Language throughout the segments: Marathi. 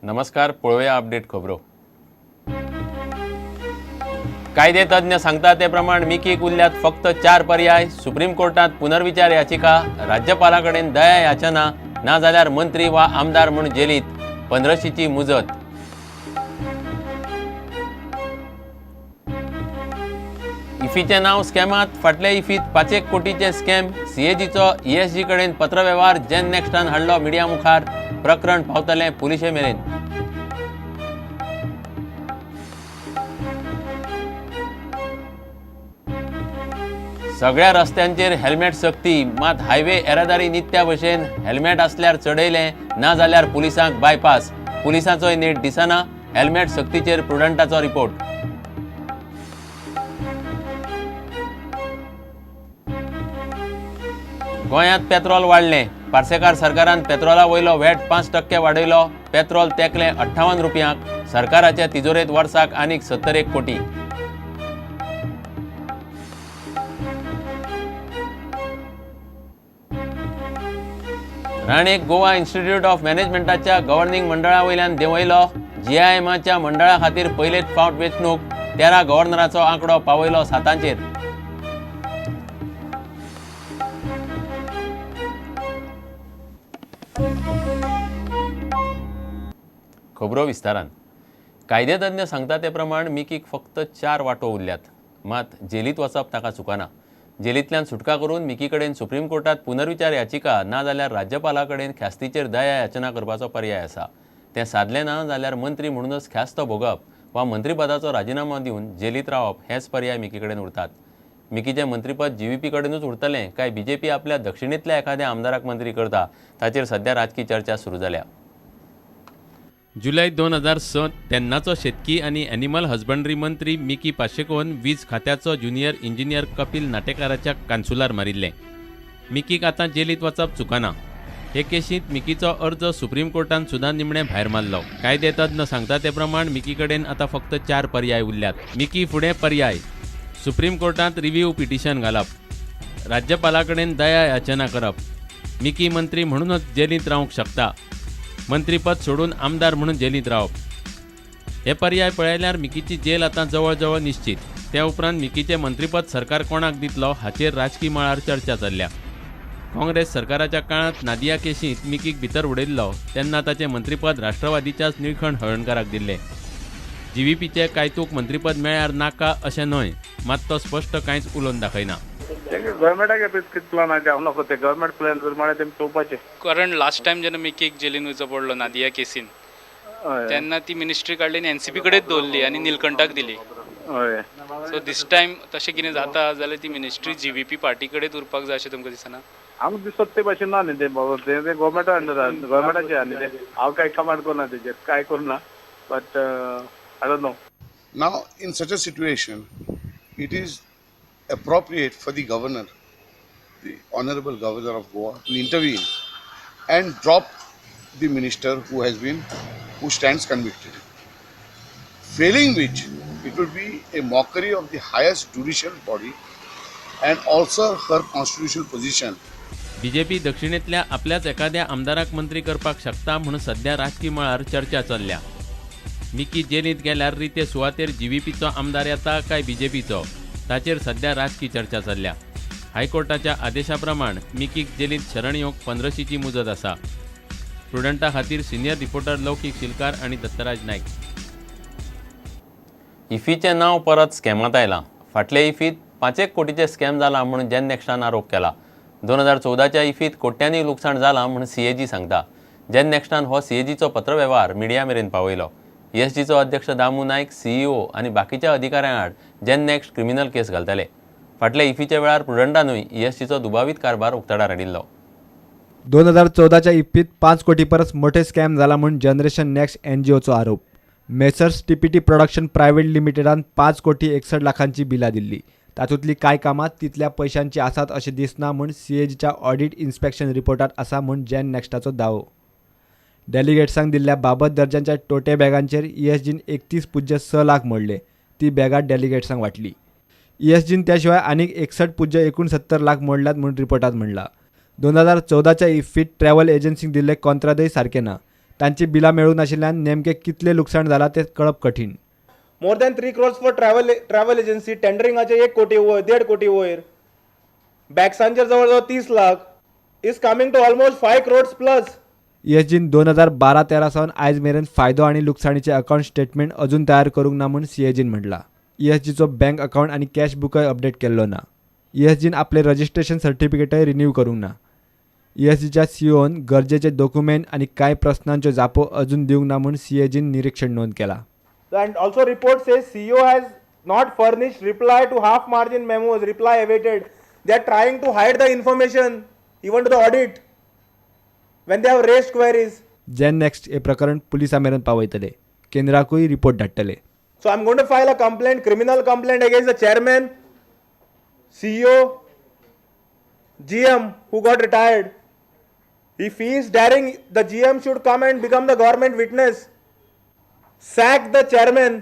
नमस्कार. पळोवया अपडेट खबरो. कायदे तज्ञ सांगता ते प्रमाण मिकीक उरल्यात फक्त 4 पर्याय. सुप्रीम कोर्टात पुनर्विचार याचिका, राज्यपालाकडेन दया याचना, ना जाल्यार मंत्री वा आमदार म्हूण जेलीत. 15शीची मुजत. इफीचे नाव स्कॅमात. फाटल्या इफीत 5 कोटीचे स्कॅम. सीएजीचो ESG कडेन पत्रव्यवहार जेन नॅक्स्टान हाडलो मिडिया मुखार. प्रकरण पावतलें पुलिशे मेरेन. सगळ्या रस्त्यांचेर हेल्मेट सक्ती. मात हायवे येरादारी नित्या भशेन हेल्मेट आसल्यार चडयलें, ना जाल्यार पुलिसांक बायपास. पुलिसांचोय नेट दिसना. हेल्मेट सक्तीचेर प्रुडंटाचो रिपोर्ट. गोंयांत पेत्रोल वाडलें. पार्सेकार सरकारान पेत्रोला वयलो वॅट 5% वाडयलो. पेत्रोल तेंकलें 58 रुपयांक. सरकाराच्या तिजोरेंत वर्साक आनीक 71 कोटी. राणेक गोवा इन्स्टिट्यूट ऑफ मॅनेजमेंटाच्या गव्हर्निंग मंडळा वयल्यान देंवयलो. GIMच्या मंडळा खातीर पयलेच फावट वेंचणूक. 13 गव्हर्नराचो आंकडो पावयलो 7चेर. खबरो विस्तारान. कायदेतज्ञ सांगता ते प्रमाण मिकीक फक्त 4 वांटो उरल्यात. मात जेलीत वचप ताका चुकना. जेलींतल्यान सुटका करून मिकी कडेन सुप्रीम कोर्टात पुनर्विचार याचिका, ना जाल्यार राज्यपालाकडेन ख्यास्तीचेर दया याचना करपाचो पर्याय आसा. तें सादलें ना जाल्यार मंत्री म्हणूनच ख्यास्त भोगप वा मंत्रीपदाचो राजिनामा दिवन जेलीत रावप हेच पर्याय मिकी कडेन उरतात. मिकीचें मंत्रीपद GVP कडेनूच उरतलें काय BJP आपल्या दक्षिणेंतल्या एखाद्या आमदाराक मंत्री करता, ताचेर सध्या राजकी चर्चा सुरू जाल्या. जुलय 2007 तेन्नाचो शेतकी आनी एनिमल हजबंड्री मंत्री मिकी पाशेकोन वीज खात्याचो ज्युनियर इंजिनियर कपिल नाटेकाराच्या कांसुलार मारिल्ले. मिकीक आतां जेलीत वचप चुकना. हे केशींत मिकीचो अर्ज सुप्रीम कोर्टान सुद्दां निमणे भायर मारलो. कायदे तज्ञ सांगता ते प्रमाण मिकी कडेन आतां फक्त 4 पर्याय उरल्यात. मिकी फुडें पर्याय: सुप्रीम कोर्टांत रिव्ह्यू पिटिशन घालप, राज्यपाला कडेन दया याचना करप, मिकी मंत्री म्हणूनच जेलींत रावंक शकता, मंत्रीपद सोडून आमदार म्हणून जेलींत रावप. हे पर्याय पळयल्यार मिकीची जेल आतां जवळ जवळ निश्चित. त्या उपरांत मिकीचें मंत्रीपद सरकार कोणाक दितलो हाचेर राजकी मळार चर्चा चल्ल्या. काँग्रेस सरकाराच्या काळांत नादिया केशींत मिकीक भितर उडयल्लो तेन्ना ताचें मंत्रीपद राष्ट्रवादीच्याच निळखंड हळर्णकाराक दिल्लें. GVPचें कायतूक मंत्रीपद मेळ्यार नाका अशें न्हय, मात तो स्पश्ट कांयच उलोवन दाखयना. गव्हर्मेंटाक प्लॅन हांव नको ते गव्हर्मेंट प्लॅन प्रमाणे तेमी चोवपाचें. कारण लास्ट टायम जेन्ना मिकीक जेलीन वयचो पडलो नादिया केसीन, तेन्ना ती मिनिस्ट्री काडली आनी NCP कडेच दवरली आनी निलकंठाक दिली. सो दिस टायम तशें कितें जाता जाल्यार ती मिनिस्ट्री GVP पार्टी कडेच उरपाक जाय अशें तुमकां दिसना? आमकां दिसत ते भाशेन ना न्ही ते गव्हर्मेंटा अंडर गव्हर्मेंटाचे आहा न्ही ते. हांव कांय कमांड करना तेजेर, कांय करना. But I don't know. Now, in such a situation, it is appropriate for the governor, the honorable governor of Goa, to intervene and drop the minister who stands convicted. Failing which, it would be a mockery of the highest judicial body and also her constitutional position. BJP दक्षिणेंतल्या आपल्याच एखाद्या आमदाराक मंत्री करपाक शकता म्हणून सध्या राजकी मळार चर्चा चल्ल्या. मिकी जेलींत गेल्यार रिते सुवातेर GVPचो आमदार येता काय BJPचो, ताचेर सध्या राजकी चर्चा चल्ल्या. हायकोर्टाच्या आदेशा प्रमाण मिकीक जेलींत शरण येवंक 15शीची मुजत आसा. प्रुडंटा खातीर सिनियर रिपोर्टर लौकीक शिलकार आनी दत्तराज नायक. इफीचें नांव परत स्कॅमांत आयलां. फाटल्या इफीत 5 कोटीचे स्कॅम जाला म्हणून जेन नॅक्स्टान आरोप केला. 2014च्या इफीत कोट्यांनी लुकसाण जालां म्हणून CAG सांगता. जेन नॅक्स्टान हो CAGचो पत्रव्यवहार मिडिया मेरेन पावयलो. ESGचो अध्यक्ष दामू नायक, CEO आनी बाकीच्या अधिकाऱ्यां आड जेन नॅक्स्ट क्रिमिनल केस घालतले. फाटल्या इफीच्या वेळार प्रुडंटानूय ESGचो दुबावीत कारभार उक्ताडार हाडिल्लो. 2014च्या इफ्फीत 5 कोटी परस मोठे स्कॅम जाला म्हणून जनरेशन नेक्स्ट NGOचो आरोप. मेसर्स TPT प्रोडक्शन प्रायव्हेट लिमिटेडान 5 कोटी 61 लाखांची बिलां दिल्ली. तातूंतली कांय कामां तितल्या पयशांची आसात अशें दिसना म्हूण CAGच्या ऑडिट इन्स्पेक्शन रिपोर्टांत आसा म्हूण जेन नॅक्स्टाचो दावो. डेलिगेट्सांक दिल्ल्या बाबत दर्जांच्या टोटे बॅगांचेर ESGन 31.6 लाख मोडले. ती बॅगां डेलिगेट्सांक वाटली. ESGन त्या शिवाय आनीक 61.69 लाख मोडल्यात म्हूण रिपोर्टांत म्हणलां. 2014च्या इफ्फीत ट्रॅव्हल एजन्सीक दिल्ले कंत्राटय सारके ना. तांची बिलां मेळूं नाशिल्ल्यान नेमकें कितलें लुकसाण जालां तें कळप कठीण. More than 3 crores for travel agency, टेंडरिंगाचे 1 कोटी वयर, 1.5 कोटी वयर, बॅक्सांचेर जवळ जवळ 30 lakh, is coming to almost 5 crores plus. ESGन 2012-13 सावन आयज मेरेन फायदो आनी लुकसाणीचे अकावंट स्टेटमेंट अजून तयार करूंक ना म्हूण CAGन म्हटलां. ESGचो बँक अकावंट आनी कॅश बुकय अपडेट केल्लो ना. ESGन आपले रजिस्ट्रेशन सर्टिफिकेटय रिन्यू करूंक ना. ESGच्या CEOन गरजेचे डॉक्युमेंट आनी कांय प्रस्नांच्यो जापो अजून दिवंक ना म्हूण CAGन निरीक्षण नोंद केला. And also report says CEO has not furnished reply to half margin memos, reply awaited. They are trying to hide the information even to the audit when they have raised queries. जेन नेक्स्ट हे प्रकरण पुलिसां मेरेन पावयतले. केंद्राकूय रिपोर्ट धाडटले. So I'm going to file a complaint, criminal complaint against the chairman, CEO, GM who got retired. If he is daring, the GM should come and become the government witness. Sack the chairman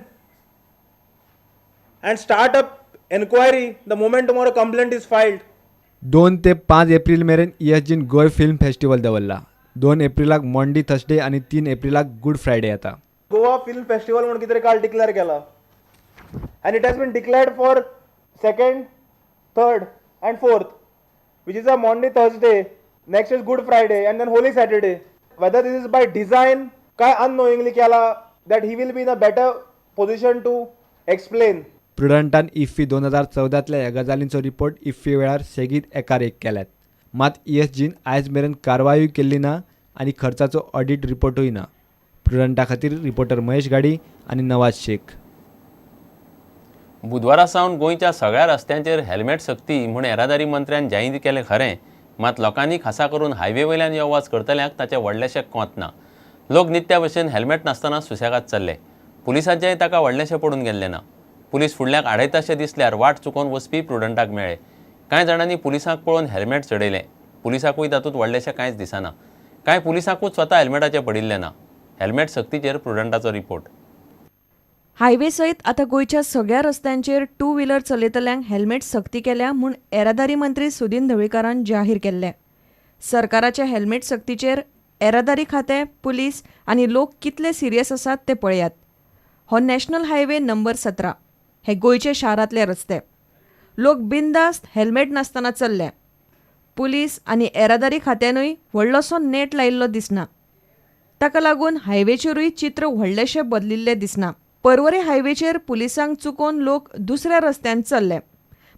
and start up inquiry the moment tomorrow complaint is filed. 2 ते 5 एप्रिल मेरेन ESGन गोय फिल्म फेस्टिवल दवरला. 2 एप्रिलाक मॉन्डी थर्सडे आनी 3 एप्रिलाक गुड फ्रायडे येता. गोवा फिल्म फेस्टिवल म्हणून कितें काल डिक्लेअर केला. And it has been declared for 2nd, 3rd and 4th, which is a Monday, Thursday. Next is Good Friday and then Holy Saturday. Whether this is by design, काय unknowingly केला, that he will be in a better position to explain. प्रुडंटान इफ्फी 2014तल्या ह्या गजालींचो रिपोर्ट इफ्फी वेळार सेगीत एकार एक केल्यात. मात ESGन आयज मेरेन कारवायूय केल्ली ना आनी खर्चाचो ऑडिट रिपोर्टूय ना. प्रुडंटा खातीर रिपोर्टर महेश गाडी आनी नवाज शेख. बुधवारा सावन गोंयच्या सगळ्या रस्त्यांचेर हेल्मेट सक्ती म्हूण येरादारी मंत्र्यान जाहीर केलें खरें, मात लोकांनी खासा करून हायवे वयल्यान यो वच करतल्यांक ताचें व्हडलेंशें कोंत ना. लोक नित्या भशेन हेल्मेट नासतना सुसेगाद चल्ले. पुलिसांचेंय ताका व्हडलेंशें पडून गेल्लें ना. पुलीस फुडल्याक आडयताशें दिसल्यार वाट चुकोवन वचपी प्रुडंटाक मेळ्ळे. कांय जाणांनी पुलिसांक पळोवन हेल्मेट चडयलें. पुलिसाकूय तातूंत व्हडलेंशें कांयच दिसना. कांय पुलिसांकूच स्वता हेल्मेटाचें पडिल्लें ना. हेल्मेट सक्तीचेर प्रुडंटाचो रिपोर्ट. हायवे सयत आतां गोंयच्या सगळ्या रस्त्यांचेर 2 व्हिलर चलयतल्यांक हेल्मेट सक्ती केल्या म्हूण येरादारी मंत्री सुदीन ढवळीकारान जाहीर केल्लें. सरकाराच्या हेल्मेट सक्तीचेर येरादारी खातें, पुलीस आनी लोक कितले सिरियस आसात ते पळयात. हो नॅशनल हायवे नंबर 17. हे गोंयचे शारांतले रस्ते. लोक बिनदास्त हेल्मेट नासतना चल्ले. पुलीस आनी येरादारी खात्यानूय व्हडलोसो नेट लायिल्लो दिसना. ताका लागून हायवेचेरूय चित्र व्हडलेशें बदलिल्लें दिसना. पर्वरे हायवेचेर पुलिसांक चुकोवन लोक दुसऱ्या रस्त्यान चल्ले.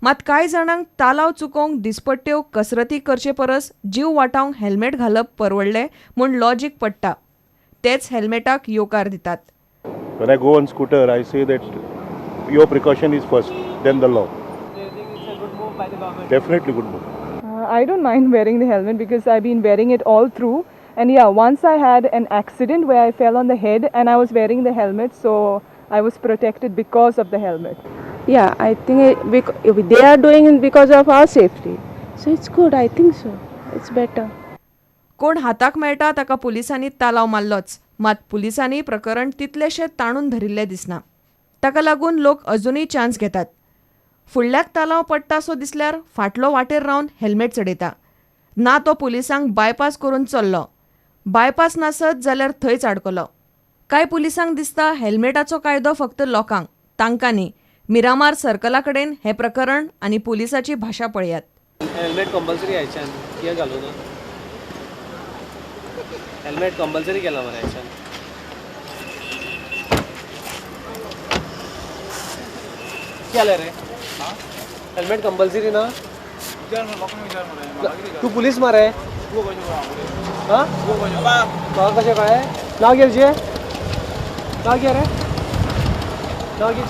मात कांय जाणांक तालाव चुकोवंक दिसपट्ट्यो कसरती करचे परस जीव वाटावंक हेल्मेट घालप परवडलें म्हूण लॉजीक पडटा. तेच हेल्मेटाक येवकार दितात. When I go on scooter, I say that your precaution is first, then the law. Do you think it's a good move by the government? Definitely good move. I don't mind wearing the helmet because I've been wearing it all through. And yeah, once I had an accident where I fell on the head and I was wearing the helmet, so I was protected because of the helmet. Yeah, I think they are doing it because of our safety. So it's good, I think so. It's better. कोण हाताक मेळटा ताका पुलिसांनी तालाव मारलोच. मात पुलिसांनी प्रकरण तितलेशें ताणून धरिल्लें दिसना. ताका लागून लोक अजुनूय चान्स घेतात. फुडल्याक तालाव पडटा सो दिसल्यार फाटलो वाटेर रावन हेल्मेट चडयता. ना तो पुलिसांक बायपास करून चल्लो. बायपास नासत जाल्यार थंयच आडकलो. कांय पुलिसांक दिसता हेल्मेटाचो कायदो फक्त लोकांक, तांकां न्ही. मिरामार सर्कला कडेन हें प्रकरण आनी पुलिसाची भाशा पळयात. हेल्मेट कंपल्सरी आयच्यान कित्याक घालूं ना? हेल्मेट कंपल्सरी केला मरे आयच्यान. केलें रे? हेल्मेट कंपल्सरी ना? तूं पुलीस मरे? हां? म्हाका कशें कळ्ळें? नांव घे नांव घे रे? नांव घे?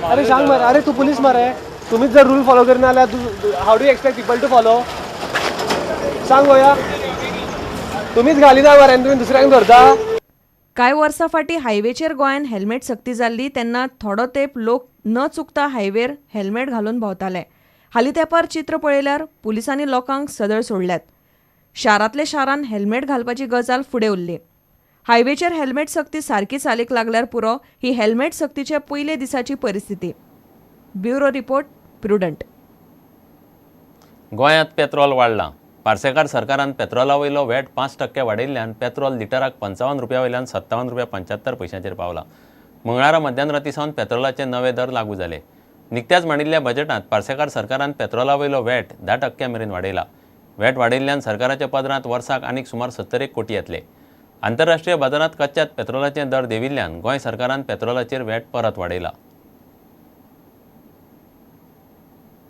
अरे सांग मरे. अरे तू पुलीस मरे? तुम्हीच जर रूल फॉलो करिना जाल्यार तूं how do expect people to follow? सांग गोया. तुम्हीच घालिना मरे आनी तुमी दुसऱ्यांक धरता. कांय वर्सां फाटीं हायवेचेर गोंयान हेल्मेट सक्ती जाल्ली तेन्ना थोडो तेंप लोक न चुकता हायवेर हेल्मेट घालून भोंवताले. हालीं तेंपार चित्र पळयल्यार पुलिसांनी लोकांक सदळ सोडल्यात. शारांतले शारान हेल्मेट घालपाची गजाल फुडें उरली. हायवेचेर हेल्मेट सक्ती सारकी चालीक लागल्यार पुरो ही हेल्मेट सक्तीचे पयले दिसाची परिस्थिती. Bureau report, prudent. गोंयांत पेट्रोल वाडलां. पार्सेकार सरकारान पेट्रोला वयलो वॅट 5% वाडयिल्ल्यान पेट्रोल लिटराक 55 रुपया वयल्यान 57 रुपया 75 पैशांचेर पावला. मंगळारा मध्यानराती सावन पेट्रोलाचे नवे दर लागू जाले. निकत्याच मांडिल्ल्या बजेटांत पार्सेकार सरकारान पेट्रोला वयलो वॅट 10% मेरेन वाडयला. वॅट वाडयिल्ल्यान सरकाराच्या पदरांत वर्साक आनीक सुमार 70 कोटी येतले. आंतरराष्ट्रीय बाजारांत कच्च्या पेट्रोलाचे दर देंविल्ल्यान गोंय सरकारान पेट्रोलाचेर वॅट परत वाडयला.